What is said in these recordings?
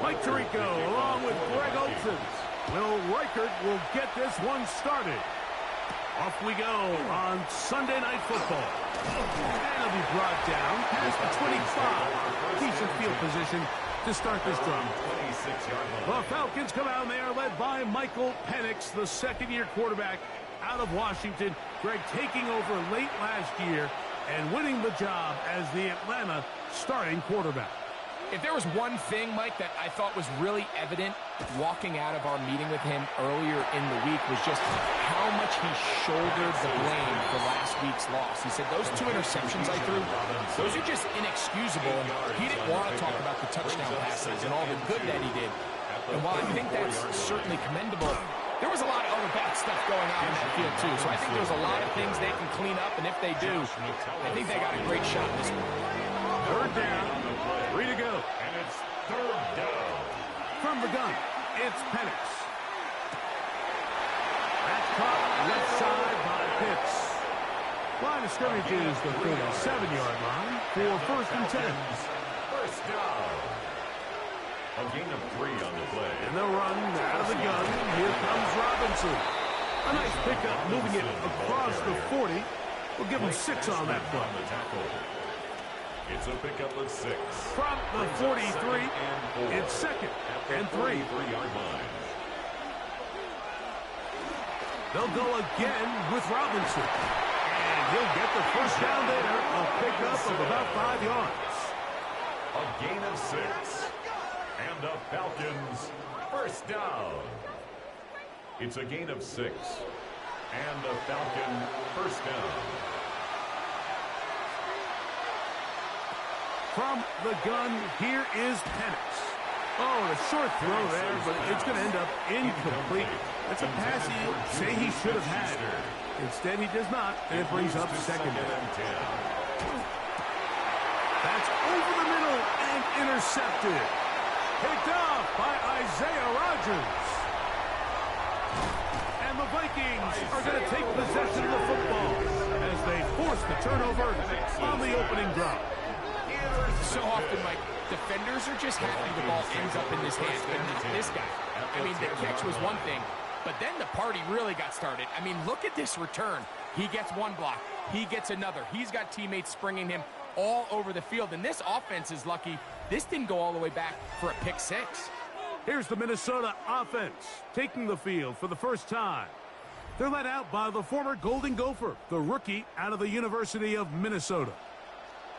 Mike Tirico along with Greg Olsen. Will Reichert will get this one started. Off we go on Sunday Night Football. And he'll be brought down past the 25. Decent field position to start this drive. The Falcons come out and they are led by Michael Penix, the second-year quarterback out of Washington. Greg taking over late last year and winning the job as the Atlanta starting quarterback. If there was one thing, Mike, that I thought was really evident walking out of our meeting with him earlier in the week was just how much he shouldered the blame for last week's loss. He said, those 2 interceptions I threw, those are just inexcusable. And he didn't want to talk about the touchdown passes and all the good that he did. And while I think that's certainly commendable, there was a lot of other bad stuff going on in that field, too. So I think there's a lot of things they can clean up, and if they do, I think they got a great shot this week. Third down, 3 to go. And it's third down. From the gun, it's Penix. That's caught left side by Pitts. Line of scrimmage is the 37-yard line for 1st and 10. First down. A gain of 3 on the play. And they'll run out of the gun. Here comes Robinson. A nice pickup, moving it across the 40. We'll give him 6 on that play. It's a pickup of 6. From the 43, it's 2nd and 3. They'll go again with Robinson. And he'll get the first down there. A pickup of about 5 yards. A gain of 6. And the Falcons first down. It's a gain of 6. And the Falcon first down. From the gun, here is Penix. Oh, a short throw there, but it's going to end up incomplete. That's a pass he'd say he should have had. Instead, he does not, and it brings up 2nd down. That's over the middle and intercepted. Picked off by Isaiah Rodgers. And the Vikings are going to take possession of the football as they force the turnover on the opening drive. So often, Mike, defenders are just happy the ball ends up in his hands. But this guy, I mean, the catch was one thing, but then the party really got started. I mean, look at this return. He gets one block. He gets another. He's got teammates springing him all over the field. And this offense is lucky. This didn't go all the way back for a pick 6. Here's the Minnesota offense taking the field for the first time. They're led out by the former Golden Gopher, the rookie out of the University of Minnesota.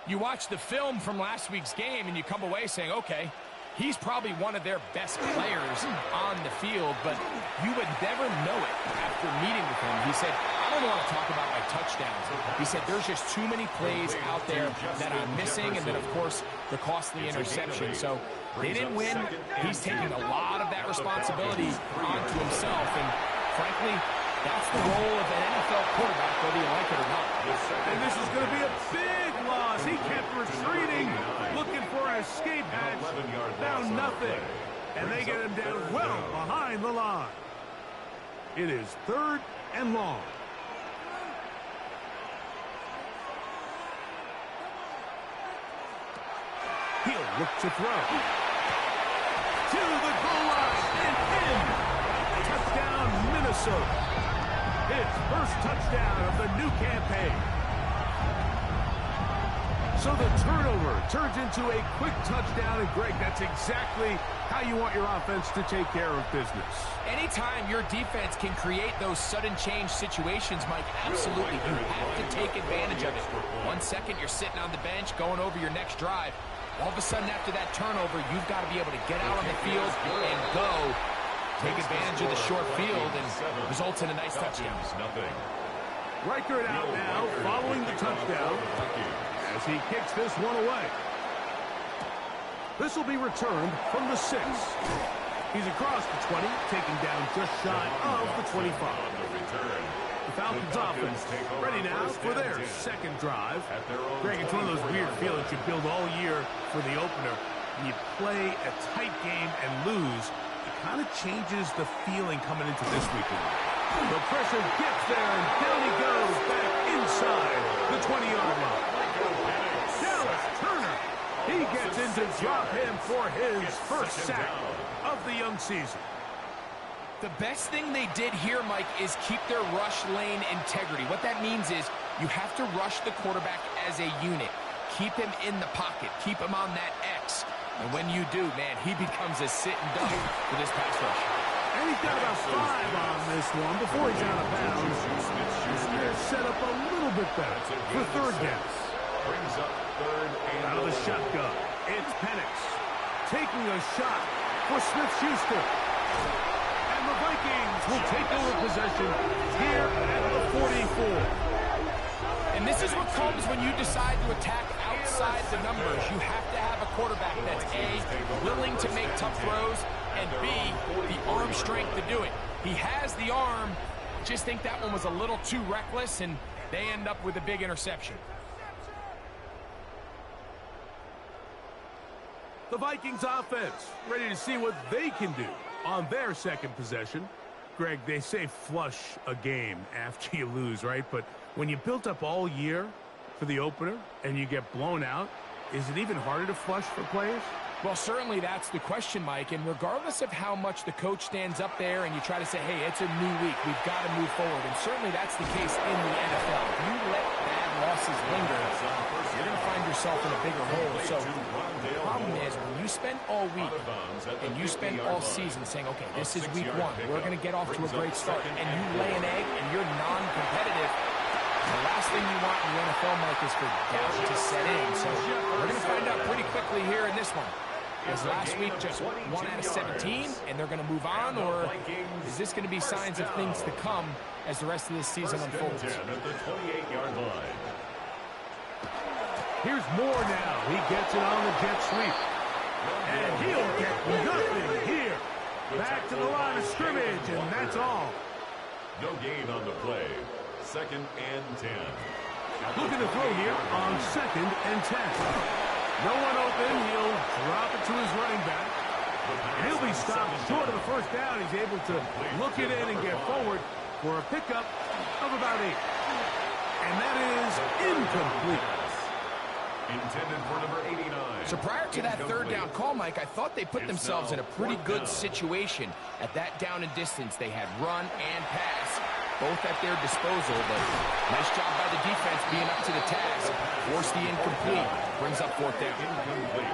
You watch the film from last week's game and you come away saying, okay, he's probably one of their best players on the field, but you would never know it after meeting with him. He said, I don't want to talk about my touchdowns. He said, there's just too many plays out there that I'm missing, and then, of course, the costly interception. So they didn't win. He's taking a lot of that responsibility onto himself, and frankly, that's the role of an NFL quarterback, whether you like it or not. And this is going to be a big loss. He kept retreating, looking for an escape hatch. Found nothing. And they get him down well behind the line. It is 3rd and long. He'll look to throw. To the goal line and in. Touchdown, Minnesota. His first touchdown of the new campaign. So the turnover turns into a quick touchdown, and Greg, that's exactly how you want your offense to take care of business. Anytime your defense can create those sudden change situations, Mike, absolutely, you have to take advantage of it. 1 second, you're sitting on the bench, going over your next drive. All of a sudden, after that turnover, you've got to be able to get out on the field and go. Take advantage of the short field and results in a nice touchdown. Reichert out now, following the touchdown, as he kicks this one away. This will be returned from the 6. He's across the 20, taking down just shy of the 25. The Falcons offense ready now for their second drive. Greg, it's one of those weird feelings you build all year for the opener. When you play a tight game and lose, it kind of changes the feeling coming into this weekend. The pressure gets there, and down he goes back inside the 20-yard line. Dallas Turner, he He gets in to drop him for his first sack of the young season. The best thing they did here, Mike, is keep their rush lane integrity. What that means is you have to rush the quarterback as a unit. Keep him in the pocket. Keep him on that X. And when you do, man, he becomes a sitting duck for this pass rush. And he's got about 5 on this one before he's out of bounds. They're set up a little bit better for third down. Brings up third and out of the shotgun. It's Penix taking a shot for Smith-Schuster. And the Vikings will take over possession here at the 44. And this is what comes when you decide to attack outside the numbers. You have to have a quarterback that's A, willing to make tough throws, and B, the arm strength to do it. He has the arm. Just think that one was a little too reckless, and they end up with a big interception. The Vikings offense ready to see what they can do on their second possession. Greg, they say flush a game after you lose, right? But when you built up all year for the opener and you get blown out, is it even harder to flush for players? Well, certainly that's the question, Mike. And regardless of how much the coach stands up there and you try to say, hey, it's a new week, we've got to move forward. And certainly that's the case in the NFL. If you let bad losses linger, you're going to find yourself in a bigger hole. So the problem is when you spend all week and you spend all season saying, okay, this is week 1, we're going to get off to a great start, and you lay an egg and you're non-competitive, the last thing you want in the NFL, Mike, is for doubt to set in. So we're going to find out pretty quickly here in this one. Was last week just 1 out of 17, and they're going to move on, or is this going to be signs of things to come as the rest of this season unfolds? At the 28-yard line. Here's Moore now. He gets it on the jet sweep. And he'll get nothing here. Back to the line of scrimmage, and that's all. No gain on the play. 2nd and 10. Looking to throw here on 2nd and 10. No one open. He'll drop it to his running back. And he'll be stopped short of the first down. He's able to look it in and get forward for a pickup of about 8. And that is incomplete. Intended for number 89. So prior to that third down call, Mike, I thought they put themselves in a pretty good situation at that down and distance. They had run and pass both at their disposal, but nice job by the defense being up to the task. Forced the incomplete, brings up 4th down.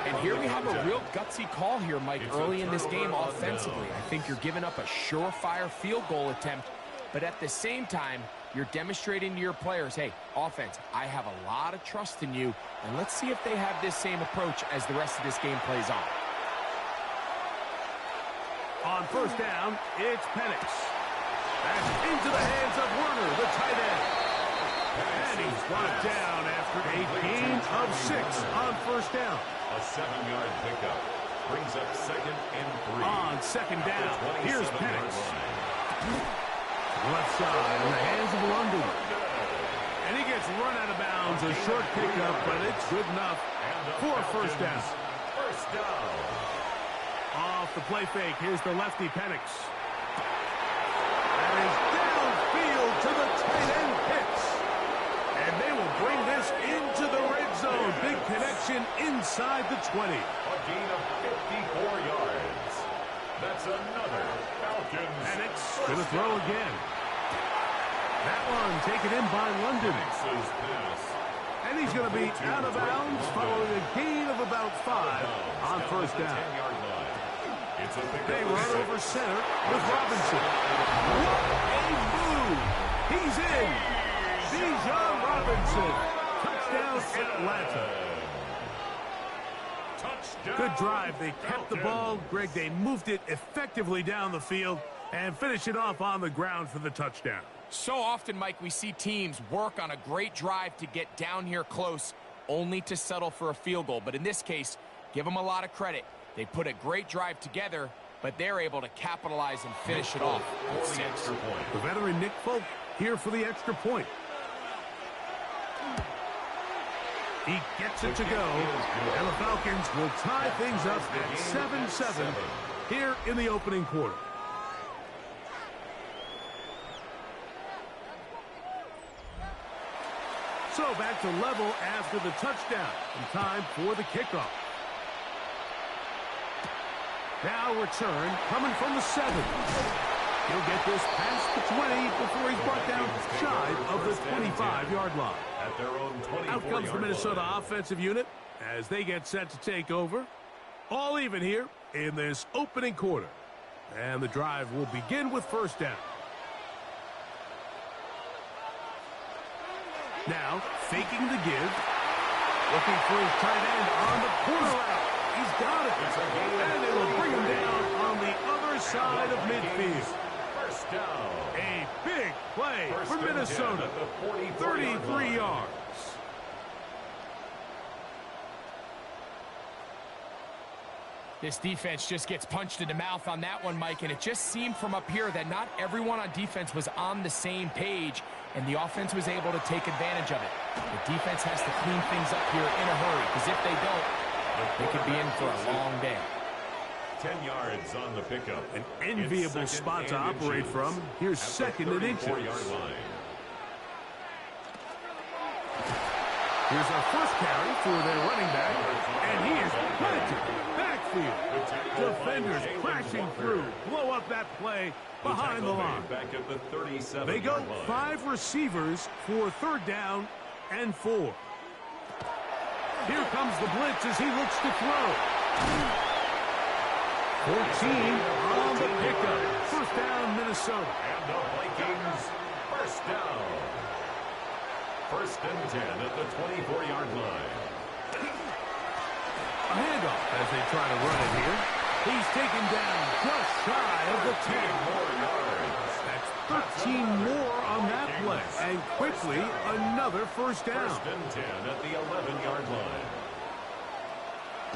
And here we have a real gutsy call here, Mike, early in this game offensively. I think you're giving up a surefire field goal attempt, but at the same time, you're demonstrating to your players, hey, offense, I have a lot of trust in you, and let's see if they have this same approach as the rest of this game plays on. On first down, it's Penix. That's into the hands of Werner, the tight end. And he's brought down after a gain of 6 on first down. A 7-yard pickup. Brings up 2nd and 3. On 2nd down, here's Penix. Left side in the hands of London. And he gets run out of bounds. A short pickup, but it's good enough for a first down. First down. Off the play fake, here's the lefty Penix. That is downfield to the tight end Pitts. And they will bring this into the red zone. Big connection inside the 20. A gain of 54 yards. That's another Falcons. Penix going to throw again. That one taken in by London. And he's going to be out of bounds following a gain of about 5 on first down. They run over center with Robinson. What a move! He's in. Bijan Robinson. Touchdown Atlanta. Good drive. They kept the ball. Greg, they moved it effectively down the field and finished it off on the ground for the touchdown. So often, Mike, we see teams work on a great drive to get down here close, only to settle for a field goal. But in this case, give them a lot of credit. They put a great drive together, but they're able to capitalize and finish it off with 6. The veteran Nick Folk here for the extra point. He gets it to go, and the Falcons will tie things up at 7-7 here in the opening quarter. So back to level after the touchdown, and time for the kickoff. Now return coming from the 7. He'll get this past the 20 before he's brought down shy of the 25-yard line. At their own 24-yard Out comes the Minnesota line. offensive unit as they get set to take over. All even here in this opening quarter. And the drive will begin with first down. Now, faking the give. Looking for his tight end on the corner route. He's got it. And they will bring him down on the other side of midfield. First down. A big play First for and 10 Minnesota. at the 33 yards. This defense just gets punched in the mouth on that one, Mike, and it just seemed from up here that not everyone on defense was on the same page, and the offense was able to take advantage of it. The defense has to clean things up here in a hurry, because if they don't, they could be in for a long day. 10 yards on the pickup. An enviable spot to operate from. Here's second and inches. Line. Here's our first carry for their running back, and he is planted. Backfield. Defenders crashing through. Blow up that play behind the line. Back at the 37. They go 5 receivers for third down and 4. Here comes the blitz as he looks to throw. 14 on the pickup. First down, Minnesota. And the Vikings, first down. First and 10 at the 24-yard line. A handoff as they try to run it here. He's taken down just shy of the 10. More yards. That's 13 more on that play. And quickly, another first down. First and 10 at the 11-yard line.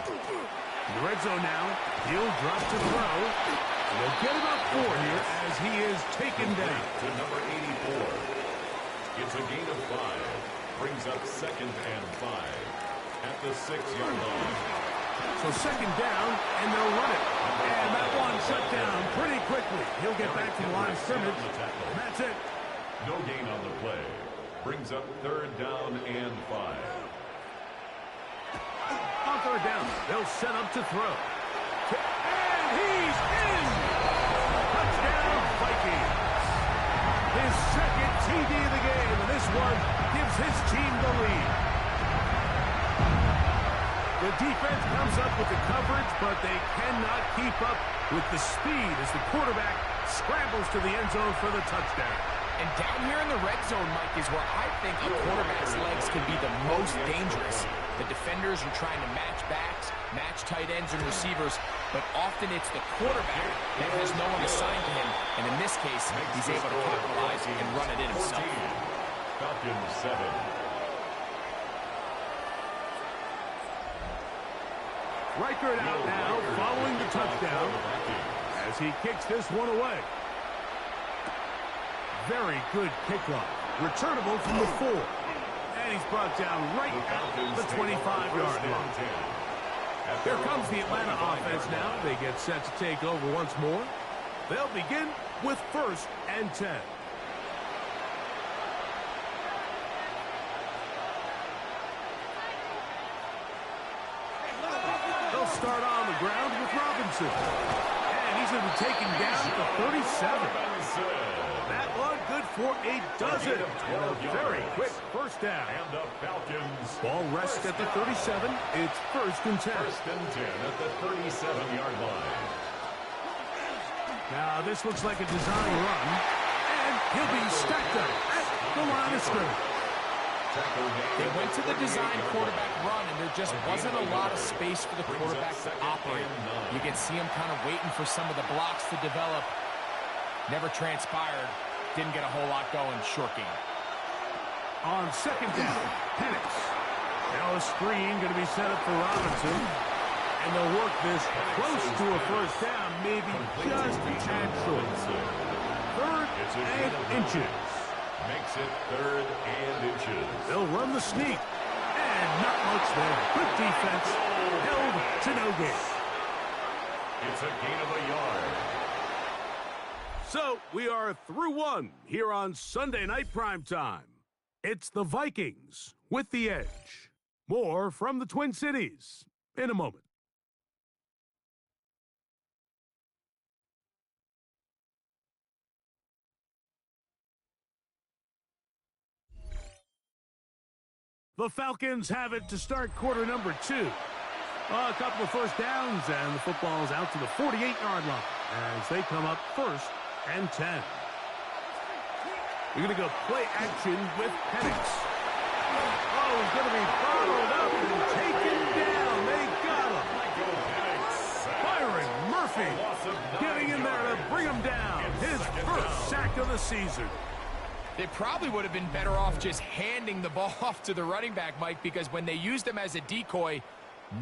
In the red zone now, he'll drop to throw. They'll get about 4 here as he is taken down. To number 84. It's a gain of 5. Brings up second and 5 at the 6-yard line. So second down, and they'll run it. And that one shut down pretty quickly. He'll get back to the line of scrimmage. And that's it. No gain on the play. Brings up third down and 5. On third down, they'll set up to throw. And he's in! Touchdown, Vikings! His second TD of the game, and this one gives his team the lead. The defense comes up with the coverage, but they cannot keep up with the speed as the quarterback scrambles to the end zone for the touchdown. And down here in the red zone, Mike, is where I think a quarterback's legs can be the most dangerous. The defenders are trying to match backs, match tight ends and receivers, but often it's the quarterback that has no one assigned to him, and in this case, he's able to capitalize and run it in himself. Falcons 7. Reichard out now following the touchdown as he kicks this one away. Very good kickoff. Returnable from the 4. And he's brought down right at the 25-yard line. Here comes the Atlanta offense now. They get set to take over once more. They'll begin with first and 10. They'll start on the ground with Robinson. And he's going to be taken down at the 37. That one good for a dozen. And a very quick first down. And the Falcons. Ball rests at the 37. It's first and 10. First and 10 at the 37-yard line. Now this looks like a design run. And he'll be stacked up at the line of scrimmage. They went to the design quarterback run, and there just wasn't a lot of space for the quarterback to operate. You can see him kind of waiting for some of the blocks to develop. Never transpired. Didn't get a whole lot going. Short game. On second down, Penix. Now a screen going to be set up for Robinson. And they'll work this close to a first down, maybe just a tad short. Third and inches. Makes it third and inches. They'll run the sneak. And not much there. Good defense. Held to no gain. It's a gain of a yard. So we are through one here on Sunday Night Primetime. It's the Vikings with the edge. More from the Twin Cities in a moment. The Falcons have it to start quarter number 2. A couple of first downs, and the football is out to the 48-yard line as they come up 1st and 10. We're going to go play action with Penix. Oh, he's going to be bottled up and taken down. They got him. Byron Murphy getting in there to bring him down. His first sack of the season. They probably would have been better off just handing the ball off to the running back, Mike, because when they used him as a decoy,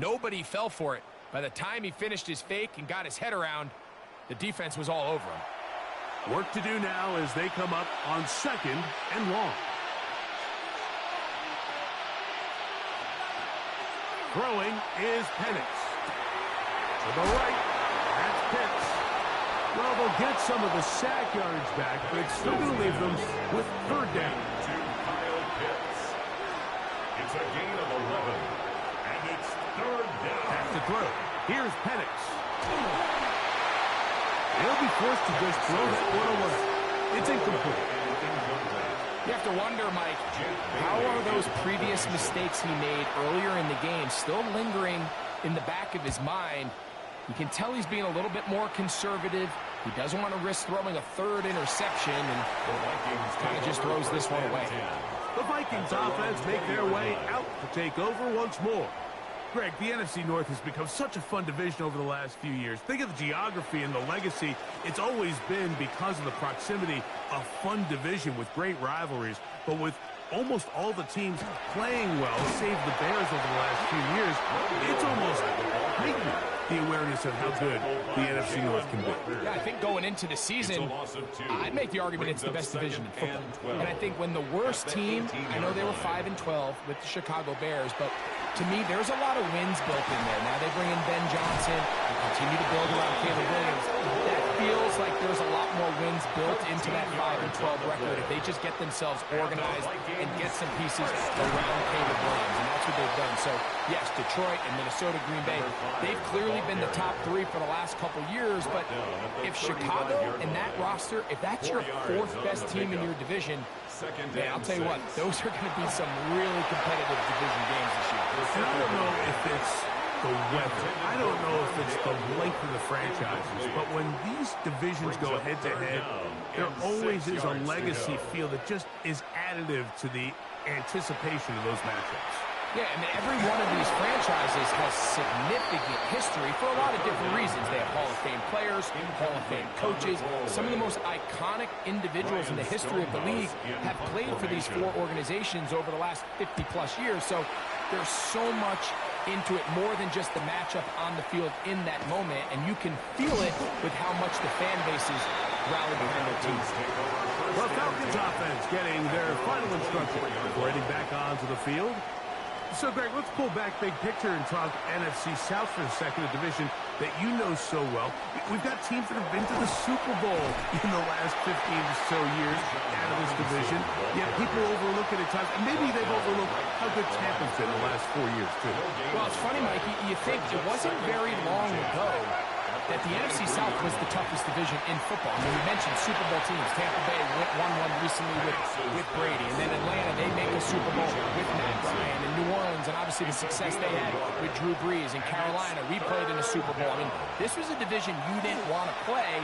nobody fell for it. By the time he finished his fake and got his head around, the defense was all over him. Work to do now as they come up on 2nd and long. Throwing is Penix. To the right, that's Pitts. Well, they'll get some of the sack yardage back, but it's still going to leave them with 3rd down. To Kyle Pitts. It's a gain of 11, and it's 3rd down. Back to throw. Here's Penix. He'll be forced to just throw that one away. It's incomplete. You have to wonder, Mike, how are those previous mistakes he made earlier in the game still lingering in the back of his mind? You can tell he's being a little bit more conservative. He doesn't want to risk throwing a 3rd interception, and kind of just throws this one away. The Vikings offense make their way out to take over once more. Greg, the NFC North has become such a fun division over the last few years. Think of the geography and the legacy. It's always been, because of the proximity, a fun division with great rivalries. But with almost all the teams playing well, save the Bears over the last few years, it's almost heightened the awareness of how good the NFC North can be. Yeah, I think going into the season, I'd make the argument it's the best division in football. And I think when the worst team, I know they were 5-12 with the Chicago Bears, but to me, there's a lot of wins built in there. Now they bring in Ben Johnson and continue to build around Caleb Williams. That feels like there's a lot more wins built into that 5-12 record if they just get themselves organized and get some pieces around Caleb Williams. And that's what they've done. So, yes, Detroit and Minnesota, Green Bay, they've clearly been the top 3 for the last couple years. But if Chicago and that roster, if that's your 4th best team in your division, man, I'll tell you what, those are going to be some really competitive division games this year. And I don't know if it's the weather. I don't know if it's the length of the franchises. But when these divisions go head-to-head, there always is a legacy feel that just is additive to the anticipation of those matchups. Yeah, I mean, every one of these franchises has significant history for a lot of different reasons. They have Hall of Fame players, Hall of Fame coaches. Some of the most iconic individuals in the history of the league have played for these 4 organizations over the last 50-plus years. So there's so much into it, more than just the matchup on the field in that moment. And you can feel it with how much the fan bases rally behind their teams. The Falcons offense getting their final instruction before heading back onto the field. So, Greg, let's pull back big picture and talk NFC South for a second, a division that you know so well. We've got teams that have been to the Super Bowl in the last 15 or so years out of this division. Yet people overlook it at times, and maybe they've overlooked how good Tampa's been the last 4 years, too. Well, it's funny, Mike, you think it wasn't very long ago that the NFC South was the toughest division in football. I mean, you mentioned Super Bowl teams. Tampa Bay won one recently with Brady. And then Atlanta, they make a Super Bowl with Matt Ryan. And New Orleans, and obviously the success they had with Drew Brees. And Carolina, we played in the Super Bowl. I mean, this was a division you didn't want to play.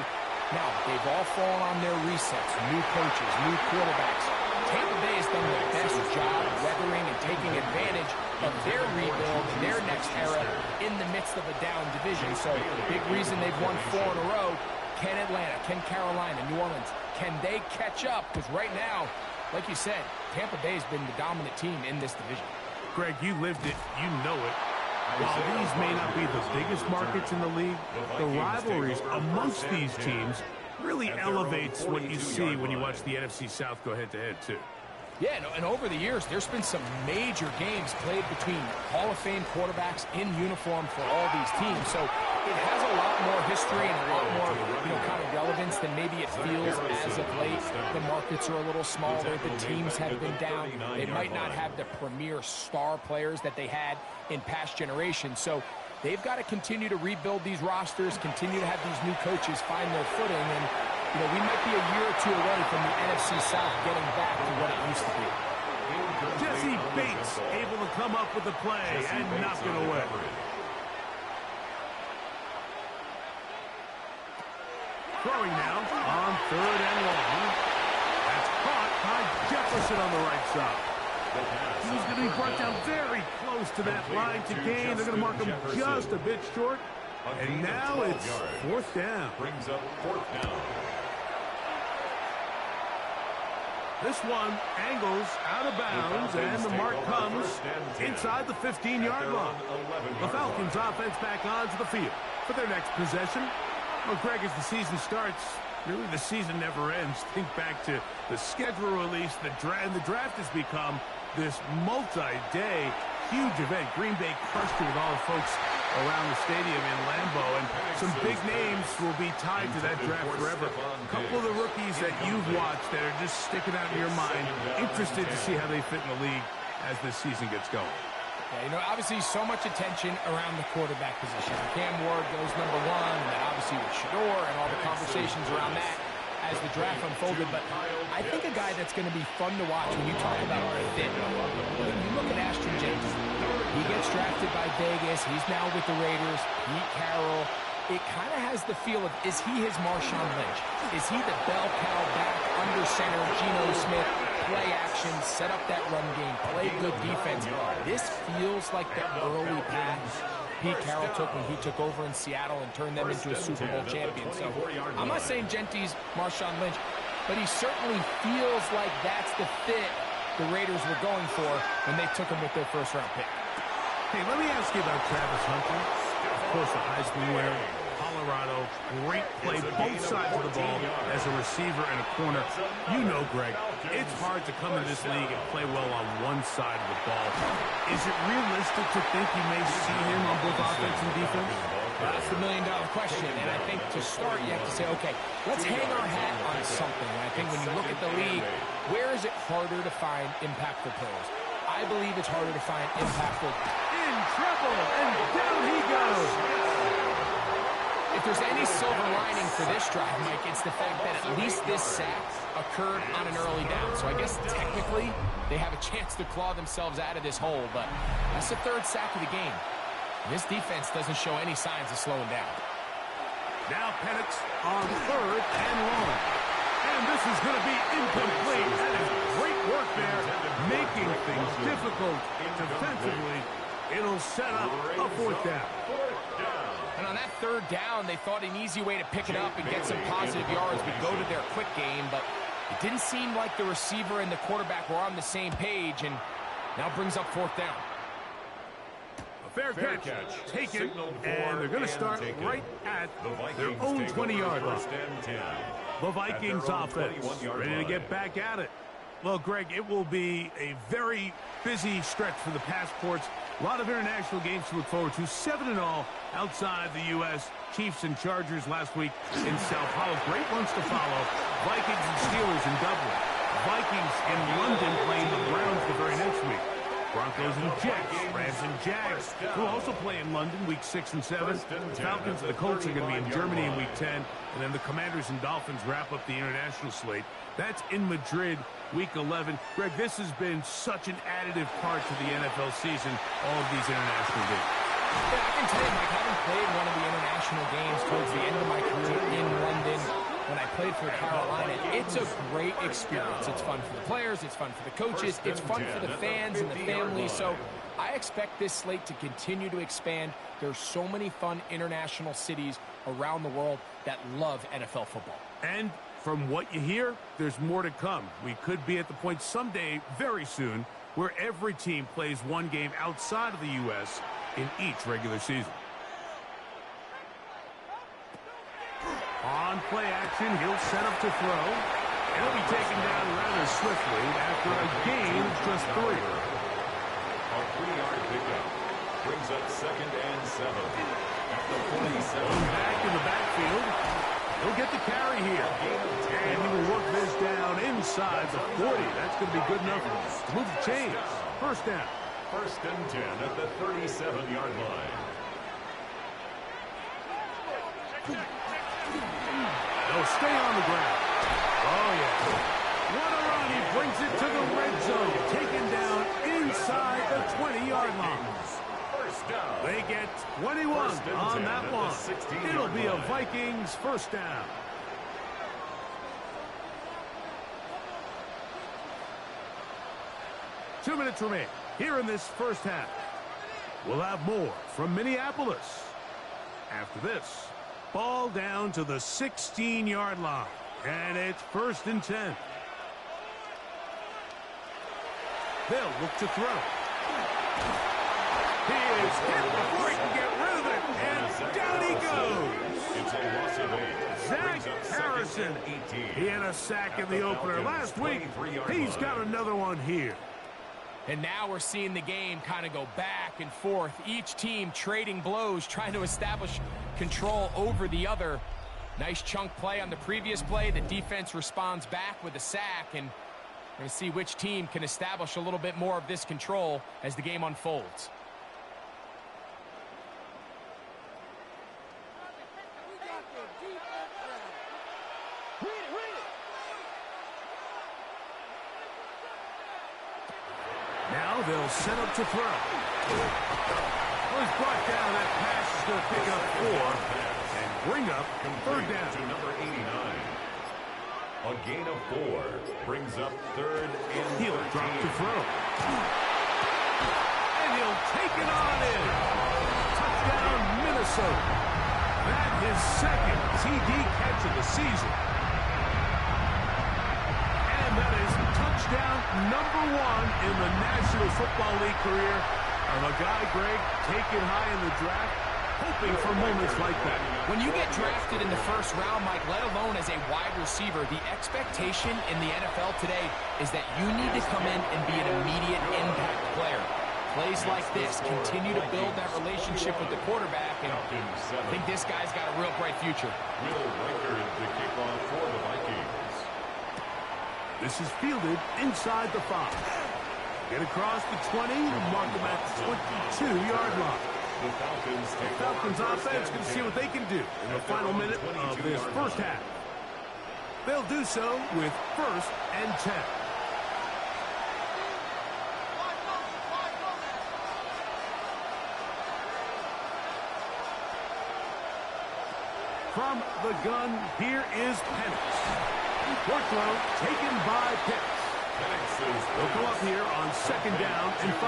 Now, they've all fallen on their resets. New coaches, new quarterbacks. Tampa Bay has done the best job weathering and taking advantage of their rebuild, their next era, in the midst of a down division. So, big reason they've won 4 in a row. Can Atlanta, can Carolina, New Orleans, can they catch up? Because right now, like you said, Tampa Bay has been the dominant team in this division. Greg, you lived it, you know it. While these may not be the biggest markets in the league, the rivalries amongst these teams really elevates what you see when you watch the NFC South go head-to-head, too. Yeah, and over the years, there's been some major games played between Hall of Fame quarterbacks in uniform for all these teams. So it has a lot more history and a lot more, kind of relevance than maybe it feels as of late. The markets are a little smaller. The teams have been down. They might not have the premier star players that they had in past generations. So they've got to continue to rebuild these rosters, continue to have these new coaches find their footing, and we might be a year or two away from the NFC South getting back to what it used to be. Jesse Bates able to come up with the play and knock it away. Throwing now on 3rd and long. That's caught by Jefferson on the right side. He's going to be brought down very close to that line to gain. They're going to mark him just a bit short. And now it's 4th down. Brings up 4th down. This one angles out of bounds, and the mark comes inside the 15-yard line. The Falcons offense back onto the field for their next possession. Well, Greg, as the season starts, really the season never ends. Think back to the schedule release, the draft has become this multi-day huge event. Green Bay crushed it with all the folks around the stadium in Lambeau, and some big names will be tied to that draft forever. A couple of the rookies that you've watched that are just sticking out in your mind, interested to see how they fit in the league as this season gets going. Yeah, you know, obviously so much attention around the quarterback position. Cam Ward goes #1, and then obviously with Shador and all the conversations around that as the draft unfolded. But I think a guy that's going to be fun to watch when you talk about fit. When you look at Ashton Jenkins, he gets drafted by Vegas. He's now with the Raiders. Pete Carroll. It kind of has the feel of, is he his Marshawn Lynch? Is he the bell cow back under center, Geno Smith, play action, set up that run game, play good defense? This feels like the early path Pete Carroll took when he took over in Seattle and turned them into a Super Bowl champion. So I'm not saying Genty's Marshawn Lynch, but he certainly feels like that's the fit the Raiders were going for when they took him with their first-round pick. Hey, let me ask you about Travis Hunter. Of course, a Heisman winner, Colorado, great play, both sides of the ball as a receiver and a corner. You know, Greg, it's hard to come in this league and play well on one side of the ball. Is it realistic to think you may see him on both offense and defense? That's the million-dollar question, and I think to start you have to say, okay, let's hang our hat on something. And I think when you look at the league, where is it harder to find impactful players? I believe it's harder to find impactful. In trouble, and down he goes. If there's any silver lining for this drive, Mike, it's the fact that at least this sack occurred on an early down. So I guess technically they have a chance to claw themselves out of this hole, but that's the 3rd sack of the game. This defense doesn't show any signs of slowing down. Now Penix on 3rd and long. And this is going to be incomplete. That is great work there, making things difficult defensively. It'll set up a 4th down. And on that 3rd down, they thought an easy way to pick it up and get some positive yards would go to their quick game, but it didn't seem like the receiver and the quarterback were on the same page, and now brings up 4th down. Fair catch taken, and they're going to start right at their own 20-yard line. The Vikings offense ready to get back at it. Well, Greg, it will be a very busy stretch for the Passports. A lot of international games to look forward to. 7-0 outside the U.S. Chiefs and Chargers last week in Sao Paulo. Great ones to follow. Vikings and Steelers in Dublin. Vikings in London playing the Browns the very next week. Broncos and Jets, Rams and Jags will also play in London week 6 and 7. Falcons and the Colts are going to be in Germany in week 10. And then the Commanders and Dolphins wrap up the international slate. That's in Madrid week 11. Greg, this has been such an additive part to the NFL season, all of these international games. Yeah, I can tell you, Mike, having played one of the international games towards the end of my career in London, when I played for Carolina, it's a great experience. It's fun for the players, it's fun for the coaches, it's fun for the fans and the families. So I expect this slate to continue to expand. There's so many fun international cities around the world that love NFL football. And from what you hear, there's more to come. We could be at the point someday, very soon, where every team plays one game outside of the U.S. in each regular season. On play action, he'll set up to throw. He'll be taken down rather swiftly after a gain of just 3. A 3-yard pickup brings up 2nd and 7 at the 47. Back in the backfield. He'll get the carry here. And he will work this down inside the 40. That's going to be good enough to move the chains. 1st down. 1st and 10 at the 37-yard line. They'll stay on the ground. Oh, yeah. What a run. He brings it to the red zone. Taken on that one. It'll be a Vikings first down. Two minutes remain here in this first half. We'll have more from Minneapolis. After this, ball down to the 16-yard line. And it's 1st and 10. They'll look to throw. He is hit before he can get rid of it. And down he goes. It's a loss of 8. Zach Harrison. He had a sack in the opener last week. He's got another one here. And now we're seeing the game kind of go back and forth. Each team trading blows, trying to establish control over the other. Nice chunk play on the previous play. The defense responds back with a sack, and we're going to see which team can establish a little bit more of this control as the game unfolds. Now they'll set up to throw. Was brought down. That pass is going to pick up 4 and bring up 3rd down. To number 89. A gain of 4 brings up 3rd and 13. He'll drop to throw. And he'll take it on in. Touchdown, Minnesota. That his 2nd TD catch of the season. And that is touchdown number 1 in the National Football League career of a guy, Greg, taken high in the draft, hoping for moments like that. When you get drafted in the 1st round, Mike, let alone as a wide receiver, the expectation in the NFL today is that you need to come in and be an immediate impact player. Plays like this continue to build that relationship with the quarterback, and I think this guy's got a real bright future. Will Reichard the kickoff for the Vikings. This is fielded inside the 5. Get across the 20 and mark them at the 22-yard line. The Falcons offense can see what they can do in the final minute of this first half. They'll do so with 1st and 10. From the gun, here is Penix. Short throw taken by Pitts. They'll go up here on 2nd down and 5.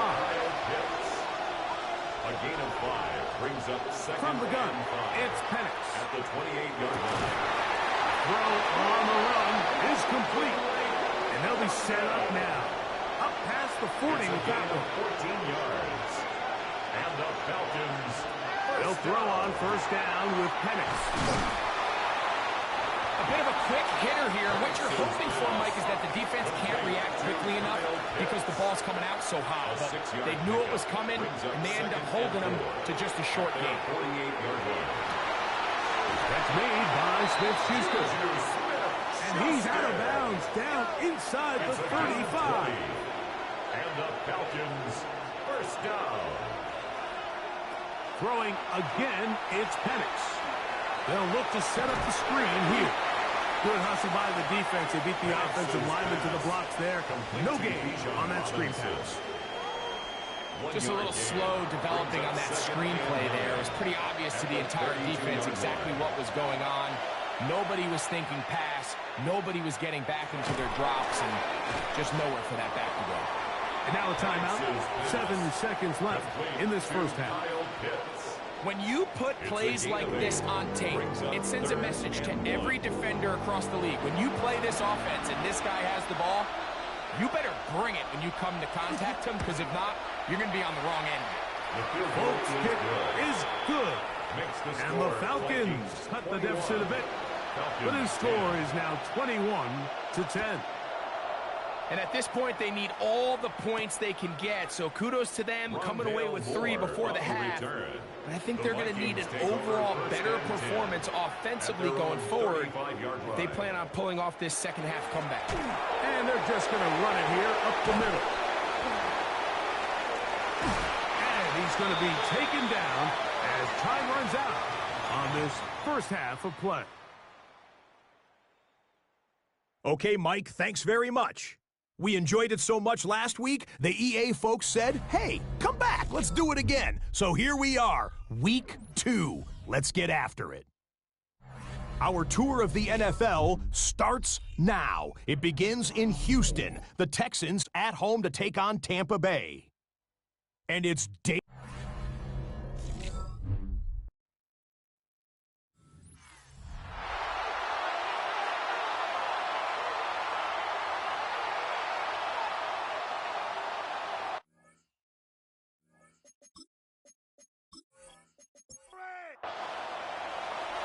A gain of 5 brings up 2nd From the gun, and 5. it's Penix. At the 28-yard line. Throw on the run is complete. And they'll be set up now. Up past the 40 with that one. 14 yards. And the Falcons. They'll throw on 1st down with Penix. A bit of a quick hitter here. What you're hoping for, Mike, is that the defense can't react quickly enough because the ball's coming out so high. But they knew it was coming, and they end up holding them to just a short gain. 48-yard line. That's made by Smith-Schuster. And he's out of bounds, down inside the 35. And the Falcons, 1st down. Throwing again, it's Penix. They'll look to set up the screen here. Good hustle by the defense. They beat the offensive lineman to the blocks there. No gauge on that screen pass. Just a little slow developing on that screenplay there. It was pretty obvious to the entire defense exactly what was going on. Nobody was thinking pass. Nobody was getting back into their drops, and just nowhere for that back to go. And now a timeout. 7 seconds left in this first half. When you put plays like this on tape, it sends a message to every defender across the league. When you play this offense and this guy has the ball, you better bring it when you come to contact him, because if not, you're going to be on the wrong end. Folks' kick is good. And the Falcons cut the deficit a bit. But his score is now 21-10. And at this point, they need all the points they can get. So kudos to them coming away with 3 before the half. But I think they're going to need an overall better performance offensively going forward if they plan on pulling off this second half comeback. And they're just going to run it here up the middle. And he's going to be taken down as time runs out on this first half of play. Okay, Mike, thanks very much. We enjoyed it so much last week, the EA folks said, hey, come back, let's do it again. So here we are, week 2. let's get after it. Our tour of the NFL starts now. It begins in Houston. The Texans at home to take on Tampa Bay. And it's day.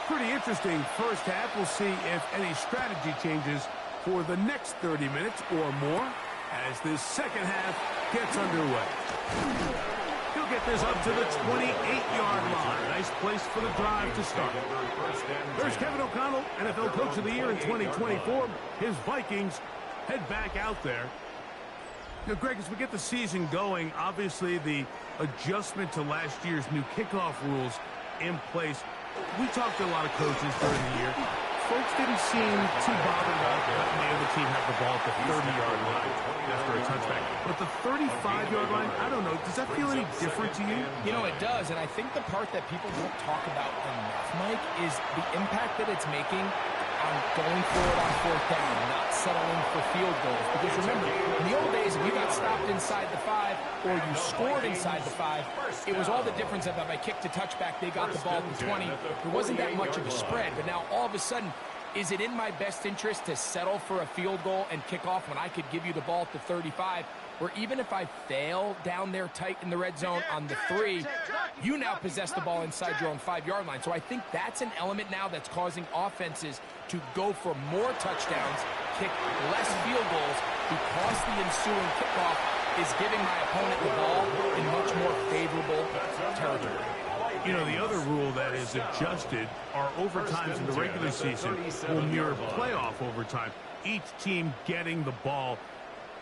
Pretty interesting first half. We'll see if any strategy changes for the next 30 minutes or more as this second half gets underway. He'll get this up to the 28-yard line. Nice place for the drive to start. There's Kevin O'Connell, NFL Coach of the Year in 2024. His Vikings head back out there. You know, Greg, as we get the season going, obviously the adjustment to last year's new kickoff rules in place. We talked to a lot of coaches during the year. Folks didn't seem too bothered about letting the other team have the ball at the 30-yard line after a touchback. But the 35-yard line, I don't know, does that feel any different to you? You know, it does, and I think the part that people don't talk about enough, Mike, is the impact that it's making on going for it on fourth down, not settling for field goals. Because remember, in the old days, if you got stopped inside the 5 or you scored inside the 5, it was all the difference of if I kicked a touchback, they got the ball at the 20. There wasn't that much of a spread, but now all of a sudden, is it in my best interest to settle for a field goal and kick off when I could give you the ball at the 35? Or even if I fail down there tight in the red zone on the 3, you now possess the ball inside your own 5-yard line. So I think that's an element now that's causing offenses to go for more touchdowns, kick less field goals, because the ensuing kickoff is giving my opponent the ball in much more favorable territory. You know, the other rule that is adjusted are overtimes in the regular season will mirror playoff overtime. Each team getting the ball.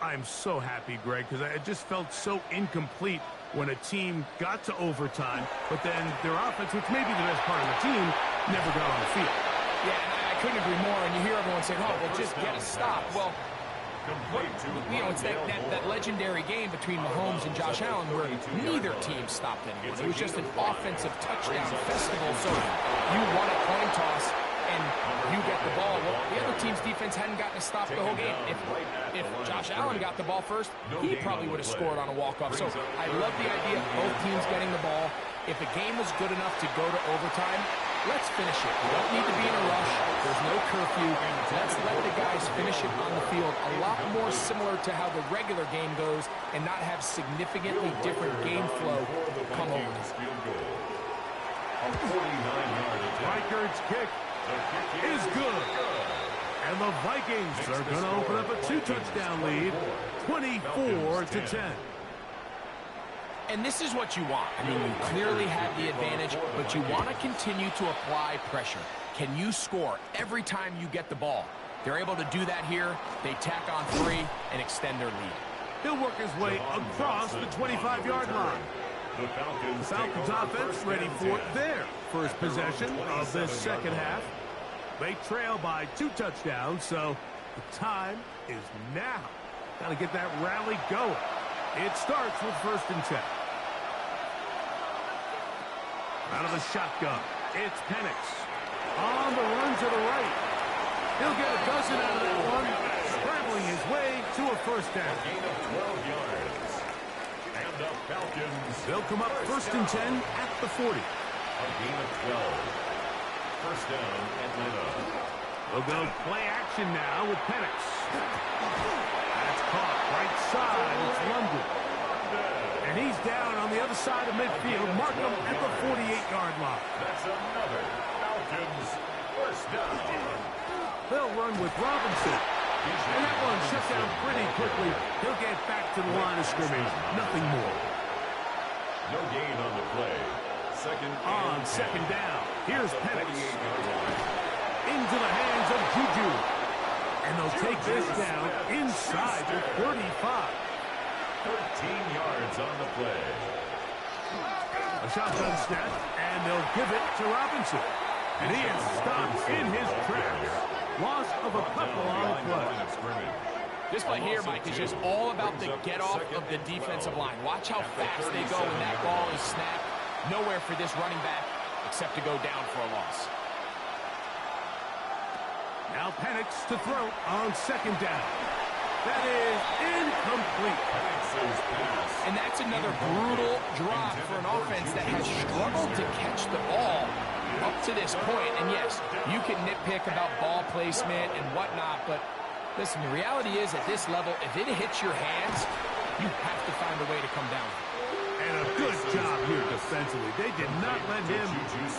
I'm so happy, Greg, because I just felt so incomplete when a team got to overtime, but then their offense, which may be the best part of the team, never got on the field. Yeah, and I couldn't agree more, and you hear everyone saying, oh, well, just get a stop. Well, you know, it's that legendary game between Mahomes and Josh Allen where neither team stopped anyone. It was just an offensive touchdown festival. So you won a coin toss and you get the ball. Well, the other team's defense hadn't gotten a stop the whole game. If Josh Allen got the ball first, he probably would have scored on a walk-off. So I love the idea of both teams getting the ball. If the game was good enough to go to overtime, let's finish it. We don't need to be in a rush. There's no curfew. Let's let the guys finish it on the field. A lot more similar to how the regular game goes and not have significantly different game flow come over. Reichard's kick is good. And the Vikings are going to open up a 2-touchdown lead, 24-10. And this is what you want. I mean, you clearly have the advantage, but you want to continue to apply pressure. Can you score every time you get the ball? They're able to do that here. They tack on 3 and extend their lead. He'll work his way across the 25-yard line. The Falcons offense ready for their first possession of this second half. They trail by 2 touchdowns, so the time is now. Got to get that rally going. It starts with 1st and 10. Out of the shotgun, it's Penix. On the run to the right. He'll get a dozen out of that one, scrambling his way to a first down. Gain of 12 yards. And the Falcons. They'll come up 1st and 10 at the 40. A gain of 12. First down, Atlanta. They'll go play action now with Penix. That's caught right side. It's London. And he's down on the other side of midfield. Mark him at the 48-yard line. That's another Falcons first down. They'll run with Robinson. And that one shut down pretty quickly. He'll get back to the line of scrimmage. Nothing more. No gain on the play. Second down. Here's Penix. Into the hands of Juju. And they'll take this down inside the 35. 13 yards on the play. A shotgun snap, and they'll give it to Robinson. And he is stopped in his tracks. Loss of a couple on the play. This play here, Mike, is just all about the get-off of the defensive line. Watch how fast they go when that ball is snapped. Nowhere for this running back except to go down for a loss. Now Penix to throw on second down. That is incomplete. And that's another brutal drop for an offense that has struggled to catch the ball up to this point. And yes, you can nitpick about ball placement and whatnot, but listen, the reality is at this level, if it hits your hands, you have to find a way to come down. And a good job here defensively. They did not let him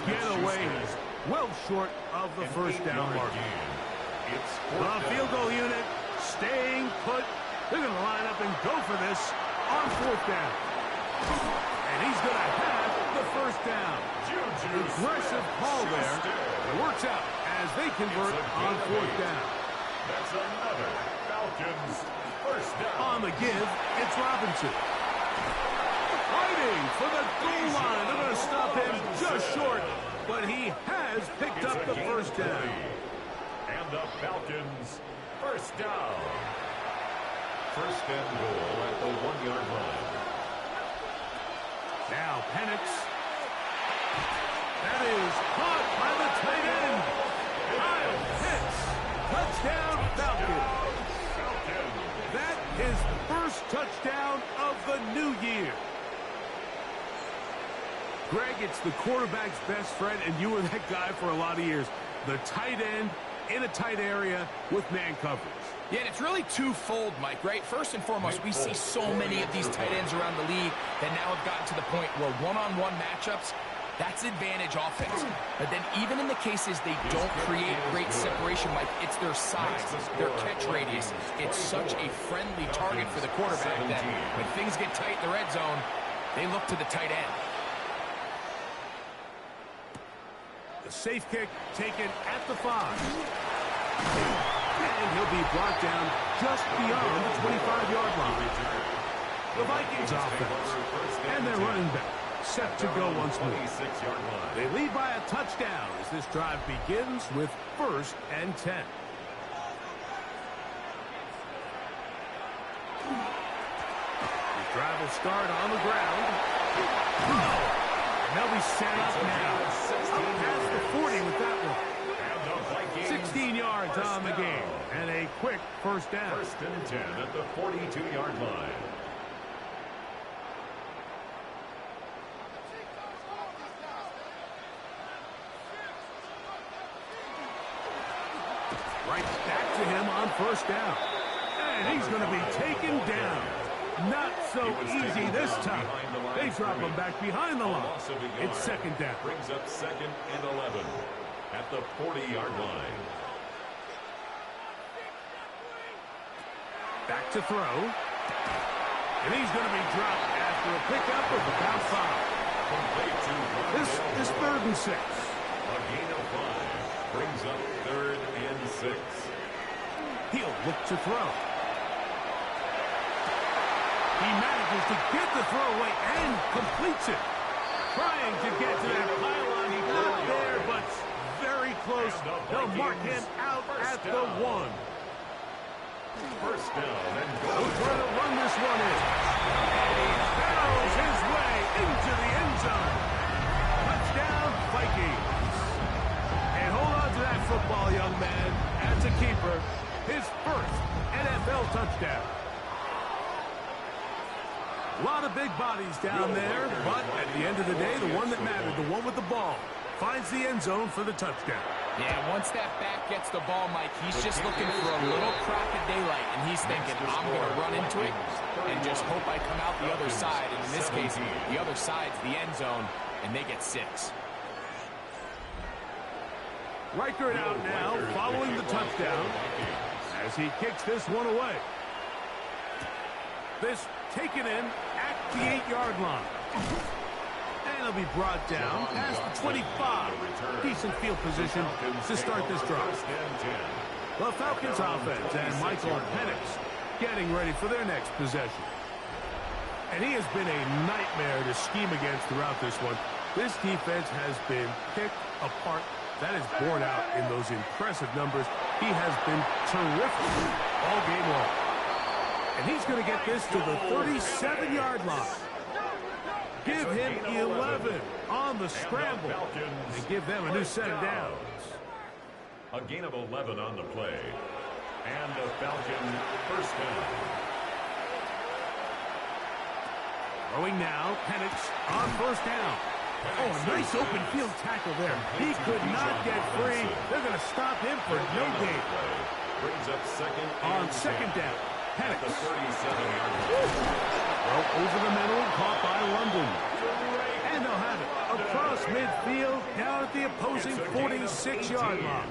get away. He's well short of the first down mark. The field goal unit staying put. They're going to line up and go for this on fourth down. And he's going to have the first down. Aggressive call there. It works out as they convert on fourth down. That's another Falcons first down. On the give, it's Robinson. Fighting for the goal line. They're going to stop him just short, but he has picked up the first down. And the Falcons first down. First and goal at the 1-yard line. Now Penix. That is caught by the tight end. Kyle Pitts. Touchdown Falcons. That is the first touchdown of the new year. Greg, it's the quarterback's best friend, and you were that guy for a lot of years. The tight end in a tight area with man coverage. Yeah, and it's really twofold, Mike, right? First and foremost, we see so many of these tight ends around the league that now have gotten to the point where one-on-one matchups, that's advantage offense. But then even in the cases they don't create great separation, Mike, it's their size, their catch radius. It's such a friendly target for the quarterback that when things get tight in the red zone, they look to the tight end. The safe kick taken at the 5. And he'll be brought down just beyond the 25-yard line. The Vikings offense and their running back set to go once more. They lead by a touchdown as this drive begins with 1st and 10. The drive will start on the ground. And they'll be set up now. Up past the 40 with that one. 16 yards on the game. And a quick first down. 1st and 10 at the 42-yard line. Right back to him on first down. And he's going to be taken down. Not so easy this time. They drop him back behind the line. It's 2nd down. Brings up 2nd and 11 at the 40-yard line. Back to throw. And he's going to be dropped after a pickup of about 5. This is 3rd and 6. A gain of 5 brings up 3rd and 6. He'll look to throw. He manages to get the throw away and completes it. Trying to get to that pylon. He got there, but very close. They'll mark him out at the 1. First down and goal. He'll try to run this one in. And he barrels his way into the end zone. Touchdown, Vikings. And hold on to that football, young man. As a keeper, his 1st NFL touchdown. A lot of big bodies down there, but at the end of the day, the one that mattered, the one with the ball, finds the end zone for the touchdown. Yeah, once that back gets the ball, Mike, he's just looking for a little crack of daylight, and he's thinking, I'm going to run into it and just hope I come out the other side. And in this case, the other side's the end zone, and they get 6. Reichert out now, following the touchdown, as he kicks this one away. This taken in at the 8-yard line. And he'll be brought down past the 25. Decent field position to start this drive. The Falcons offense and Michael Penix getting ready for their next possession. And he has been a nightmare to scheme against throughout this one. This defense has been picked apart. That is borne out in those impressive numbers. He has been terrific all game long. And he's going to get this to the 37-yard line. Give him 11 on the scramble and give them a new set of downs. A gain of 11 on the play. And a Falcon first down. Throwing now, Penix on first down. Oh, a nice open field tackle there. He could not get free. They're going to stop him for no gain. Brings up second On second down, Penix. the 37-yard line. Well, over the middle, caught by London. And they'll have it across midfield, down at the opposing 46-yard line.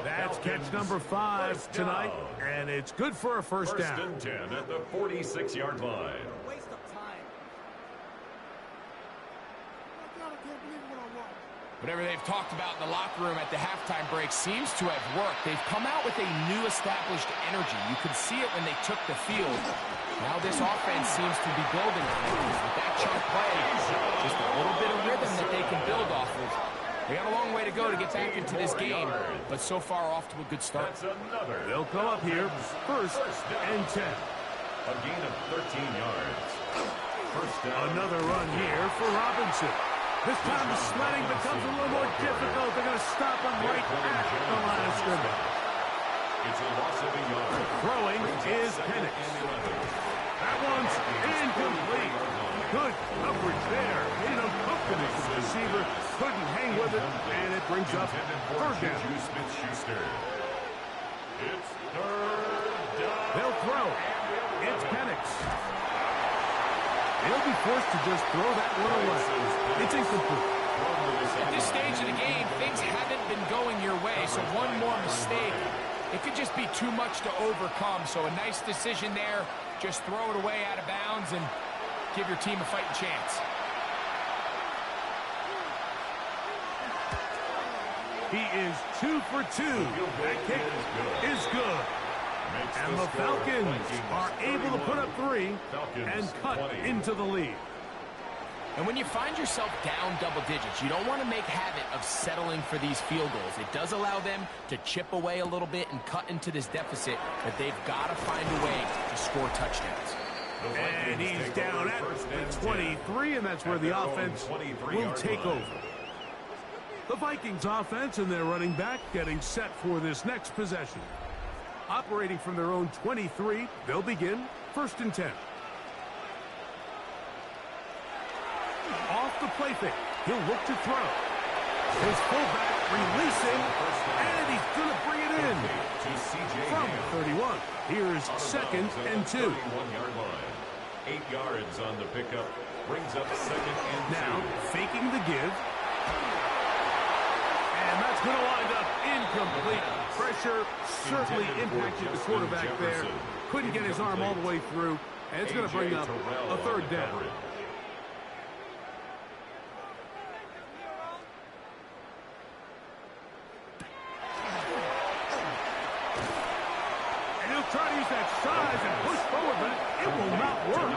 That's catch number 5 tonight, and it's good for a first down. First and 10 at the 46-yard line. Waste of time. Whatever they've talked about in the locker room at the halftime break seems to have worked. They've come out with a new established energy. You could see it when they took the field. Now this offense seems to be building on it. With that chunk play, just a little bit of rhythm that they can build off of. They got a long way to go to get back into this game, but so far off to a good start. They'll go up here, first and 10. A gain of 13 yards. First down. Another run here for Robinson. This time the sledding becomes a little more difficult. They're going to stop him right at the line of scrimmage. It's a loss of a yard. Throwing is Penix. That one's incomplete. Good coverage there. Made it uncomfortable for the receiver. Couldn't hang with it, and it brings up third down. Smith-Schuster. It's third down. They'll throw. It's Penix. He'll be forced to just throw that one away. It's incomplete. At this stage of the game, things haven't been going your way, so one more mistake, it could just be too much to overcome. So a nice decision there. Just throw it away out of bounds and give your team a fighting chance. He is 2 for 2. That kick is good. And the Falcons are able to put up 3 and cut into the lead. And when you find yourself down double digits, you don't want to make habit of settling for these field goals. It does allow them to chip away a little bit and cut into this deficit, but they've got to find a way to score touchdowns. And he's down at the 23, and that's where the offense will take over. The Vikings offense and their running back getting set for this next possession. Operating from their own 23, they'll begin first and 10. Off the play fake, he'll look to throw. His fullback releasing, and he's going to bring it in. From 31, here's second and 2. 31-yard line. 8 yards on the pickup. Brings up second and 2. Now, faking the give. And that's going to wind up incomplete. Pressure certainly impacted the quarterback there. Couldn't get his arm all the way through. And it's going to bring up a third down. And he'll try to use that size and push forward, but it will not work.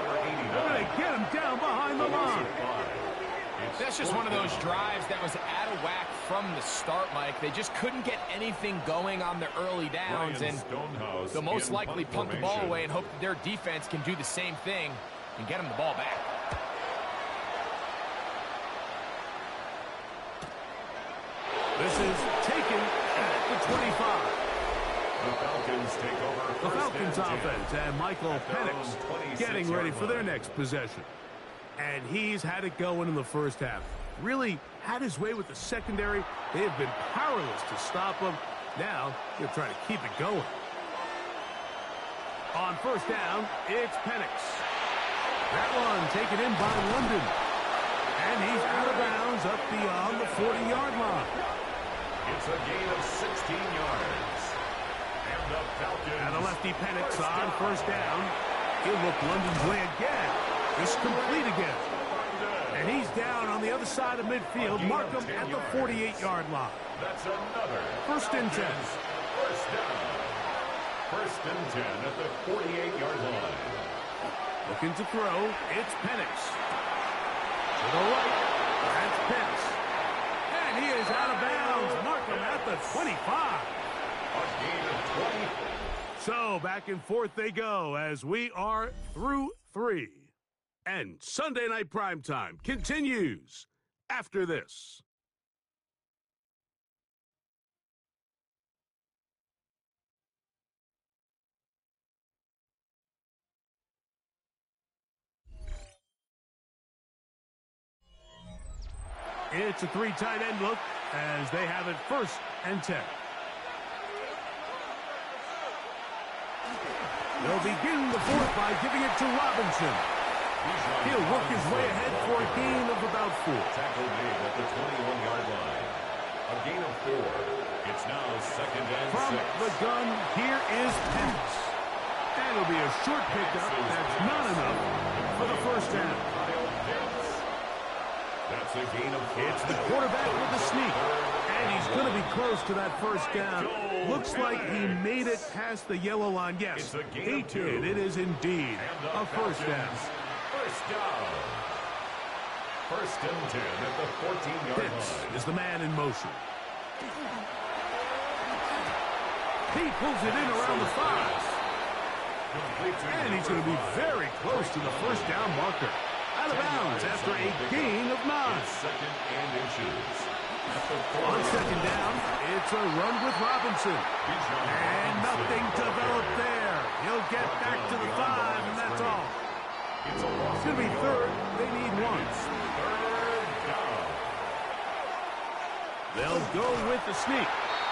They're going to get him down behind the line. That's just one of those drives that was out of whack from the start, Mike. They just couldn't get anything going on the early downs, and they'll most likely punt the ball away and hope that their defense can do the same thing and get them the ball back. This is taken at the 25. The Falcons take over. The Falcons offense and Michael Penix getting ready for their next possession. And he's had it going in the first half. Really had his way with the secondary. They have been powerless to stop him. Now he'll try to keep it going. On first down, it's Penix. That one taken in by London. And he's out of bounds up beyond the 40-yard line. It's a gain of 16 yards. And the Falcons. And the lefty Penix on first down. He'll look London's way again. It's complete again. And he's down on the other side of midfield. Mark him at the 48-yard line. That's another. First and 10. First down. First and 10 at the 48-yard line. Looking to throw. It's Penix. To the right. That's Pitts. And he is out of bounds. Mark him at the 25. A gain of 20. So back and forth they go as we are through 3. And Sunday Night Primetime continues after this. It's a 3 tight end look as they have it 1st and 10. They'll begin the 4th by giving it to Robinson. He'll work his way ahead for a gain of about 4. Tackle made at the 21-yard line. A gain of 4. It's now 2nd and 6. From the gun, here is Penix. And it'll be a short pickup. That's not enough for the 1st down. That's a gain of 4. It's the quarterback with the sneak. And he's going to be close to that 1st down. Looks like he made it past the yellow line. Yes, he did. It is indeed a 1st down. 1st down. 1st and 10 at the 14-yard line. Pitts is the man in motion. He pulls it in around the 5. And he's going to be very close to the 1st down marker. Out of bounds after a gain of 9. 2nd and inches. On 2nd down, it's a run with Robinson. And nothing developed there. He'll get back to the 5, and that's all. It's going to be 3rd. They need 1. 3rd down. They'll go with the sneak.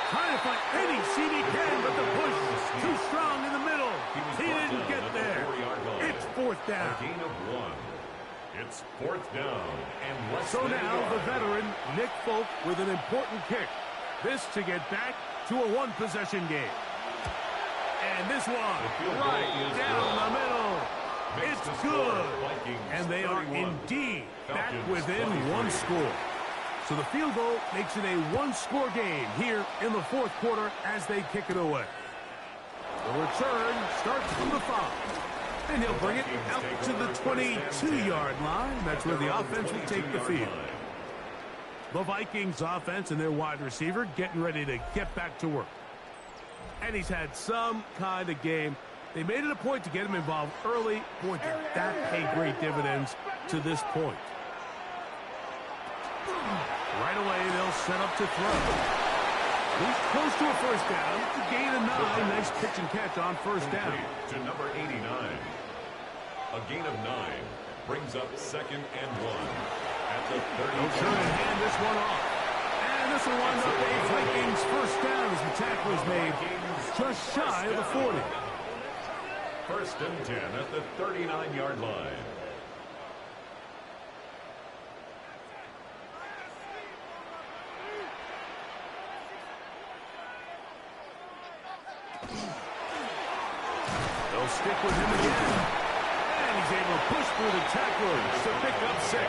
Trying to find any seam he can, but the push too strong in the middle. He didn't get there. It's 4th down. A gain of 1. It's 4th down and less So than a now yard. the veteran, Nick Folk, with an important kick. This to get back to a 1-possession game. And this one, right down the middle. Makes It's the score good. Vikings And they are 31, indeed back Falcons within 23. 1 score. So the field goal makes it a 1-score game here in the 4th quarter as they kick it away. The return starts from the 5. And he'll bring it out to the 22-yard line. That's where the offense will take the field. The Vikings offense and their wide receiver getting ready to get back to work. And he's had some kind of game. They made it a point to get him involved early. Boy, did that pay great dividends to this point. Right away, they'll set up to throw. He's close to a 1st down. To gain a 9. Nice pitch and catch on 1st down. To number 89. A gain of 9 brings up 2nd and 1 at the 30. They'll turn and hand this one off. And this will wind up a Vikings 1st down as the tackle is made just shy of the 40. 1st and 10 at the 39-yard line. They'll stick with him again. And he's able to push through the tacklers to pick up 6.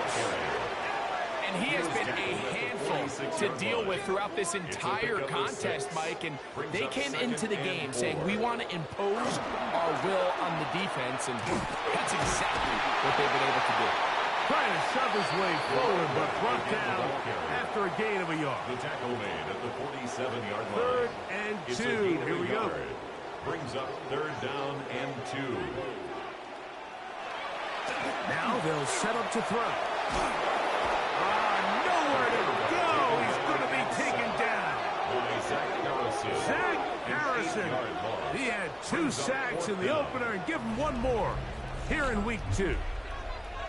And he has been a handful to deal with throughout this entire contest, Mike. And they came into the game saying, we want to impose our will on the defense. And that's exactly what they've been able to do. Trying to shove his way forward, but brought down after a gain of a yard. The tackle made at the 47-yard line. 3rd and It's a 2. gain of Here a we go. yard. Brings up 3rd down and 2. Now they'll set up to throw. Nowhere to go. He's going to be taken down. By Zach Harrison. Zach An Harrison. 8-yard loss. He had 2 sacks in the opener and give him 1 more here in week 2.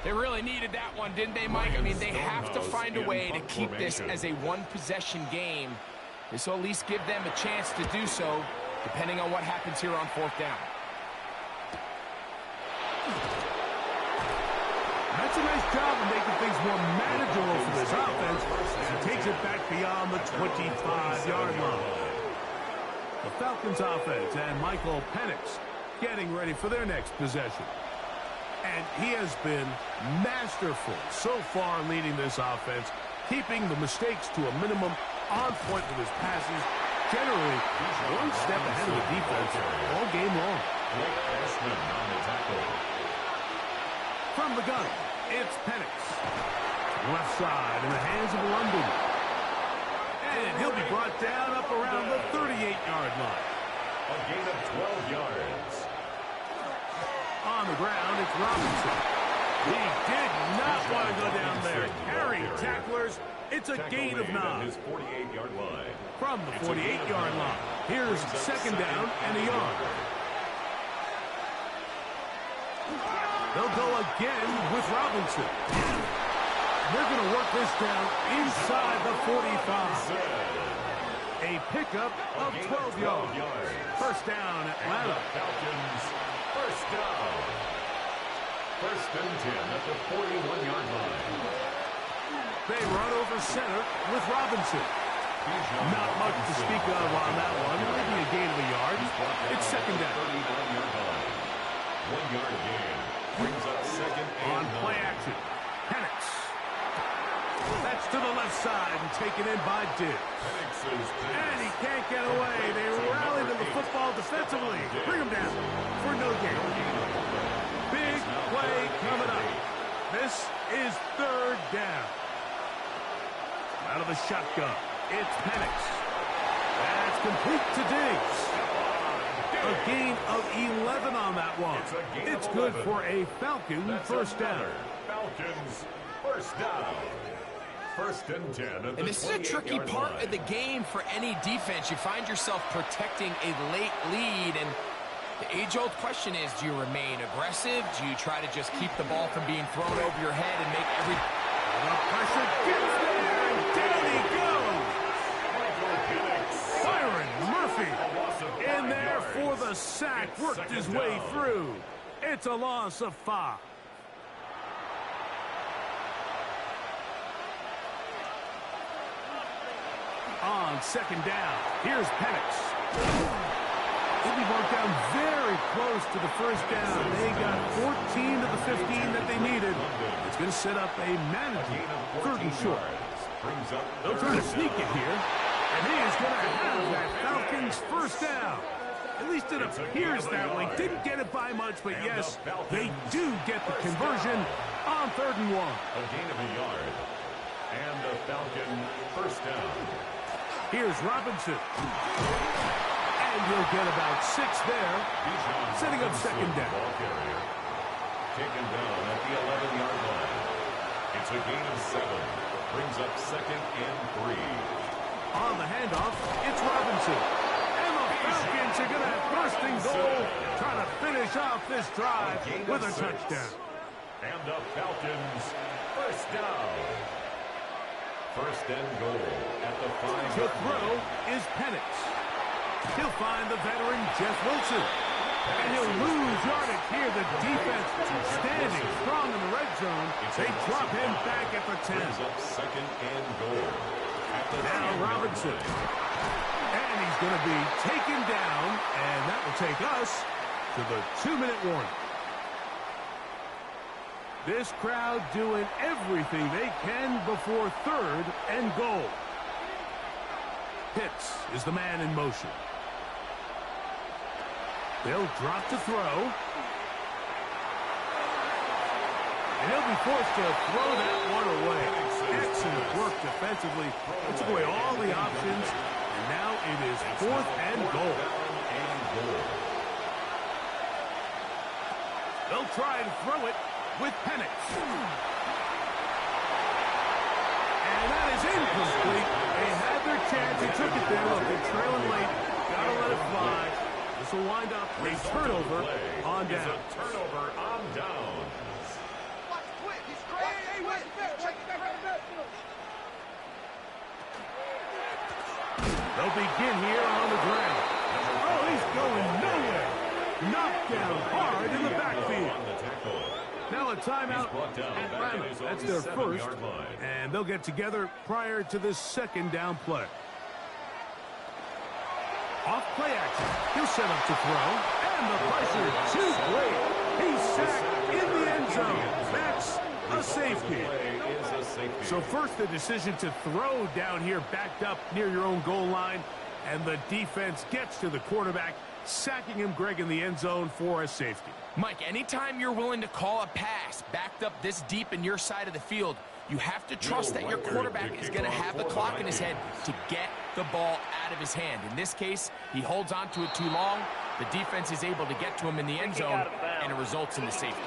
They really needed that one, didn't they, Mike? I mean, they have to find a way to keep this as a 1-possession game. This will at least give them a chance to do so, depending on what happens here on 4th down. That's a nice job of making things more manageable for this offense as he takes it back beyond the 25-yard line. The Falcons offense and Michael Penix getting ready for their next possession. And he has been masterful so far leading this offense, keeping the mistakes to a minimum, on point with his passes, generally 1 step ahead of the defense all game long. Blake Ashman on the tackle. From the gun, it's Penix. Left side in the hands of London. And he'll be brought down up around the 38-yard line. A gain of 12 yards. On the ground, it's Robinson. He did not want to go down there. Carry tacklers. It's a gain of 9. His 48-yard line. From the 48-yard line. Here's second down and a yard. They'll go again with Robinson. They're going to work this down inside the 45. A pickup of 12 yards. First down, Atlanta. Falcons, first down. First and 10 at the 41-yard line. They run over center with Robinson. Not much to speak of on that one. Maybe a gain of a yard. It's second down. 1-yard gain. Brings up second On and play 9. action. Penix. That's to the left side and taken in by Diggs. And he can't get away. They rally to the football defensively. Bring him down for no gain. Big play coming up. This is third down. Out of the shotgun. It's Penix. That's complete to Diggs. A gain of 11 on that one. It's good for a Falcon first down. Falcons first down. First and 10 at the And this is a tricky 28-yard part line. of the game for any defense. You find yourself protecting a late lead, and the age-old question is, do you remain aggressive? Do you try to just keep the ball from being thrown over your head and make every... The pressure gets there, and down he goes. Byron Murphy in there for the sack. Worked his way through. It's a loss of 5. On second down, here's Penix. He'll be brought down very close to the first down. They got 14 to the 15 that they needed. It's going to set up a manageable third and short. They'll try to sneak it here, and he is going to have that Falcons first down. At least it appears that way. Didn't get it by much, but yes, they do get the conversion on third and 1. A gain of a yard. And the Falcon first down. Here's Robinson. And you'll get about 6 there. Setting up second down. Ball carrier. Taken down at the 11-yard line. It's a gain of 7. Brings up second and 3. On the handoff, it's Robinson. And the Falcons are going to have first and goal, trying to finish off this drive with a touchdown. And the Falcons first down. First and goal at the 5. To throw is Penix. He'll find the veteran Jeff Wilson. And he'll lose yardage here. The defense standing strong in the red zone. They drop him back at the 10. Up second and goal. Now Robinson. And he's going to be taken down. And that will take us to the 2-minute warning. This crowd doing everything they can before third and goal. Pitts is the man in motion. They'll drop to throw. And he'll be forced to throw that one away. Excellent work defensively. It took away all the options. And now it is fourth and goal. They'll try and throw it with Penix. And that is incomplete. They had their chance. They took it there. Look, they're trailing late. Gotta let it fly. This will wind up a turnover on down. Turnover on down. They'll begin here on the ground. Oh, he's going nowhere. Knocked down hard in the backfield. Now a timeout, Atlanta. That's their first, and they'll get together prior to this second down play. Off play action. He'll set up to throw, and the pressure too great. He's sacked in the end zone. That's a safety. So first the decision to throw down here backed up near your own goal line, and the defense gets to the quarterback, sacking him, Greg, in the end zone for a safety. Mike, anytime you're willing to call a pass backed up this deep in your side of the field, you have to trust that your quarterback is going to have the clock in his head to get the ball out of his hand. In this case, he holds on to it too long. The defense is able to get to him in the end zone, and it results in the safety.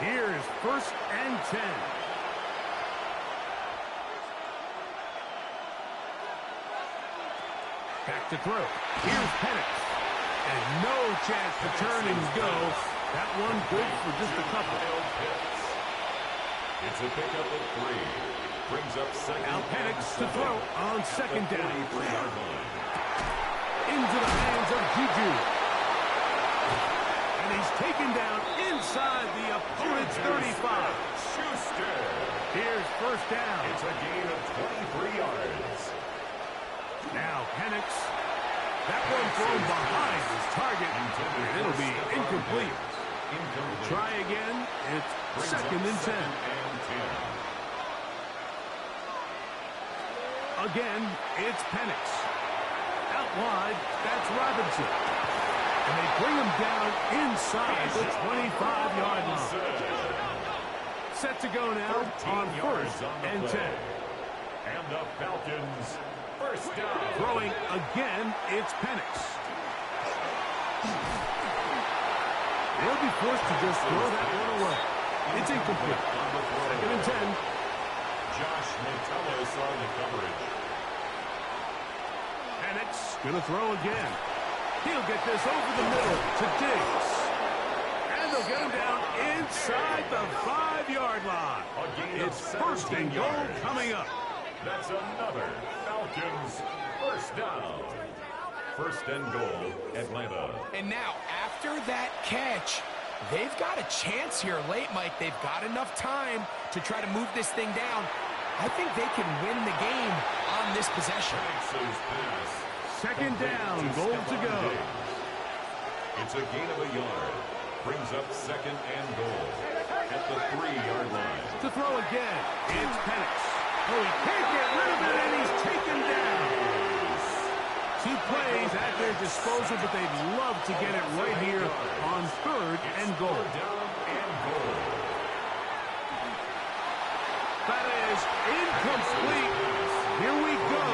Here's 1st and 10. Back to throw. Here's Penix. And no chance to turn and go. That one good for just a couple. It's a pickup of 3. Brings up second. Now Penix to throw on 2nd down. Into the hands of Juju. And he's taken down inside the opponent's 35. Schuster. Here's 1st down. It's a gain of 23 yards. Now Penix. That one thrown behind his target. And it'll be incomplete. Try again. It's 2nd and 10. Again, it's Penix. Out wide, that's Robinson. And they bring him down inside the 25-yard line. Set to go now on 1st and 10. And the Falcons, 1st down. Throwing again, it's Penix. They'll be forced to just throw that one away. It's incomplete. 2nd and 10. Josh Metellus on the coverage. Penix going to throw again. He'll get this over the middle to Diggs. And they'll get him down inside the 5-yard line. It's 1st and goal coming up. That's another Falcons 1st down. 1st and goal, Atlanta. And now, after that catch, they've got a chance here late, Mike. They've got enough time to try to move this thing down. I think they can win the game on this possession. 2nd down, goal to go. It's a gain of a yard. Brings up 2nd and goal at the 3-yard line. To throw again, it's Penix. Oh, he can't get rid of it, and he's taken down. 2 plays at their disposal, but they'd love to get it right here on 3rd and goal. That is incomplete. Here we go.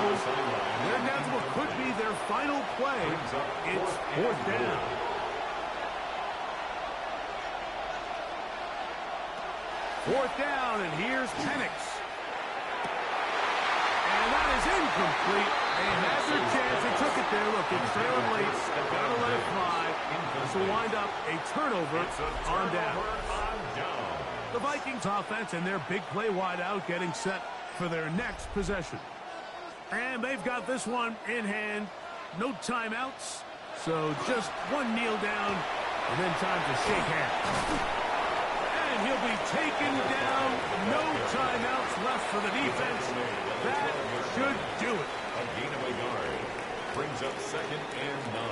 They're down to what could be their final play. It's 4th down. Fourth down, and here's Penix. And that is incomplete. They had their chance. They took it there. Look, it's trailing late. Got to let it fly. This will wind up a turnover on down. The Vikings offense and their big play wideout getting set for their next possession. And they've got this one in hand. No timeouts. So just one kneel down and then time to shake hands. And he'll be taken down. No timeouts left for the defense. That should do it. A gain of a yard. Brings up 2nd and 9.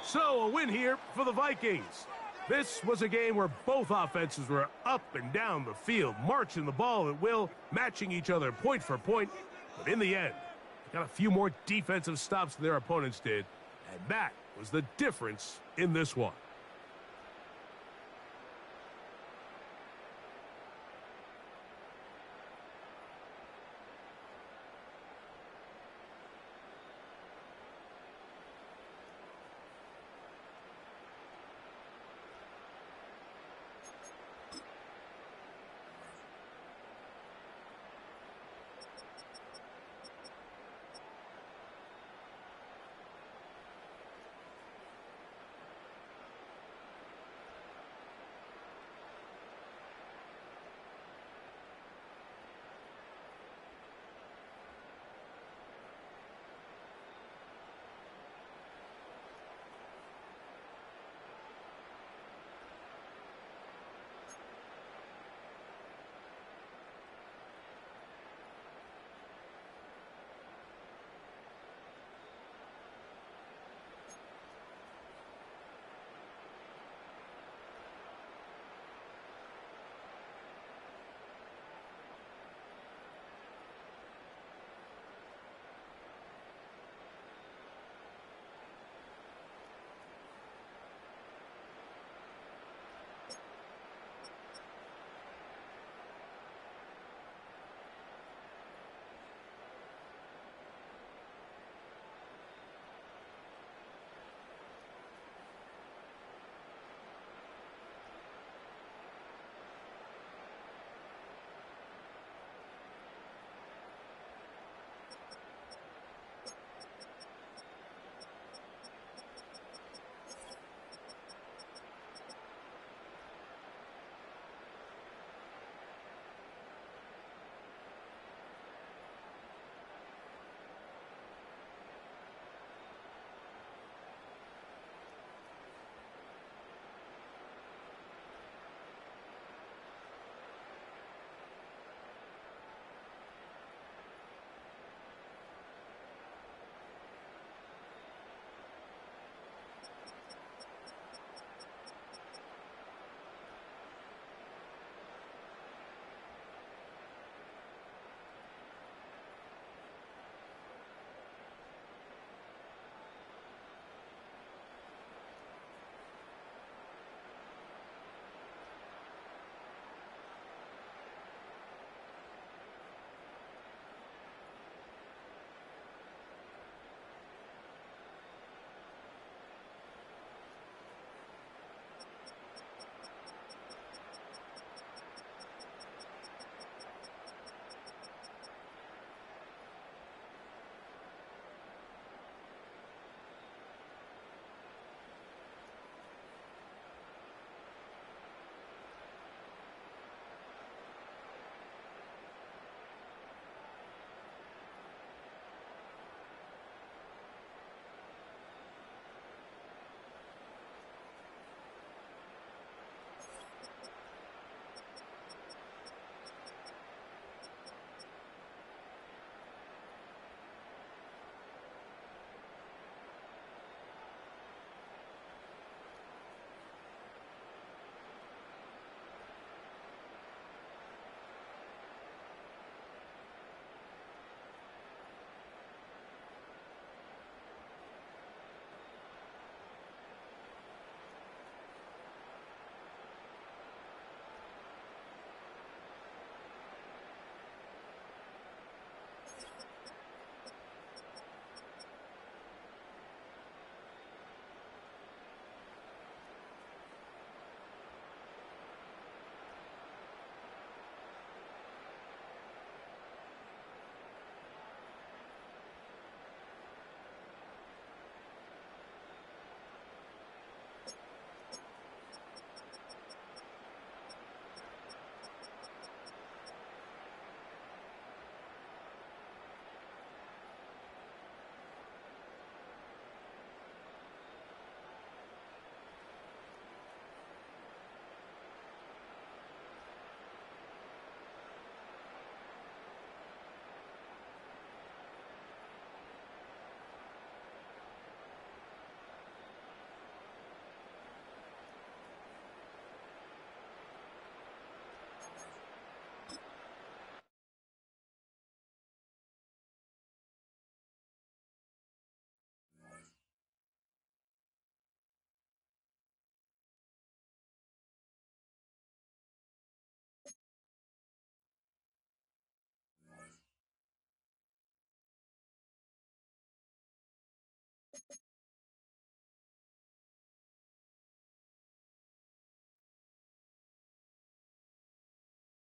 So a win here for the Vikings. This was a game where both offenses were up and down the field, marching the ball at will, matching each other point for point. But in the end, they got a few more defensive stops than their opponents did. And that was the difference in this one.